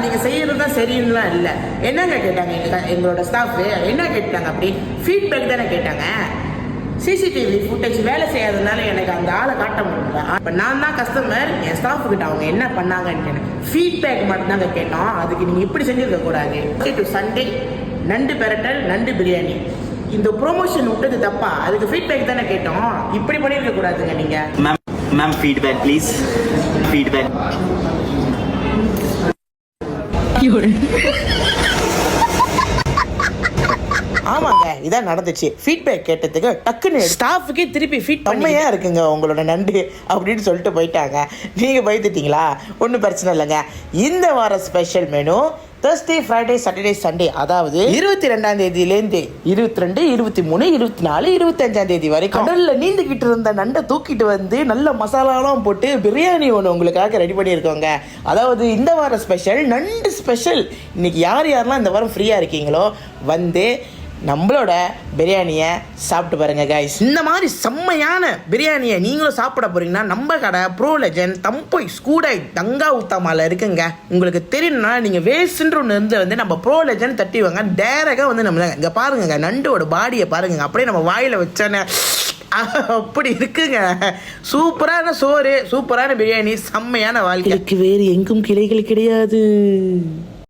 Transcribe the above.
நீங்கள் செய்கிறது தான் சரின்னுலாம் இல்லை. என்னங்க கேட்டாங்க எங்களோட ஸ்டாஃப்? என்ன கேட்டாங்க? அப்படி ஃபீட்பேக் தானே கேட்டாங்க. சிசிடிவி ஃபுட்டேஜ் வேலை செய்யாததுனால எனக்கு அந்த ஆளை காட்ட முடியல. இப்போ நான் தான் கஸ்டமர், என் ஸ்டாஃப் கிட்ட அவங்க என்ன பண்ணாங்கன்னு ஃபீட்பேக் மட்டும் தாங்க கேட்டோம். அதுக்கு நீங்கள் இப்படி செஞ்சுருக்க கூடாது. டு சண்டே நண்டு பெரட்டல், நண்டு பிரியாணி, இந்த ப்ரொமோஷன் விட்டது தப்பா? அதுக்கு ஃபீட்பேக் தானே கேட்டோம். இப்படி பண்ணியிருக்க கூடாதுங்க நீங்கள். Ma'am feedback please. ஃபீட்பேக். ஆமாங்க, இதான் நடந்துச்சு. ஃபீட்பேக் கேட்டதுக்கு டக்குன்னு ஸ்டாஃபுக்கே திருப்பி ஃபீட் செம்மையாக இருக்குங்க உங்களோட நண்டு அப்படின்னு சொல்லிட்டு போயிட்டாங்க. நீங்கள் பயந்துட்டீங்களா? ஒன்றும் பிரச்சனை இல்லைங்க. இந்த வார special menu Thursday, Friday, Saturday, Sunday, அதாவது 22ஆம் தேதியிலேருந்து 22, 23, 24, 25ஆம் தேதி வரை கடல்ல நீந்துக்கிட்டு இருந்த நண்டை தூக்கிட்டு வந்து நல்ல மசாலாலாம் போட்டு பிரியாணி ஒன்று உங்களுக்காக ரெடி பண்ணியிருக்கோங்க. அதாவது இந்த வார ஸ்பெஷல் நண்டு ஸ்பெஷல். இன்னைக்கு யார் யாரெல்லாம் இந்த வாரம் ஃப்ரீயாக இருக்கீங்களோ வந்து நம்மளோட பிரியாணியை சாப்பிட்டு பாருங்க கைஸ். இந்த மாதிரி செம்மையான பிரியாணியை நீங்களும் சாப்பிட போறீங்கன்னா நம்ம கடை ப்ரோ லெஜண்ட் தம்போய் ஸ்கூடாய் தங்கா ஊத்தாமால இருக்குங்க. உங்களுக்கு தெரியணும்னா நீங்கள் வேஸ்ட்ன்ற ஒன்று இருந்து வந்து நம்ம ப்ரோ லெஜண்ட் தட்டிவாங்க. டேரெக்டாக வந்து நம்ம இங்கே பாருங்க, நண்டோட பாடியை பாருங்க. அப்படியே நம்ம வாயில் வச்சானே அப்படி இருக்குங்க. சூப்பரான சோறு, சூப்பரான பிரியாணி, செம்மையான வாழ்க்கைக்கு வேறு எங்கும் கிளைகள் கிடையாது.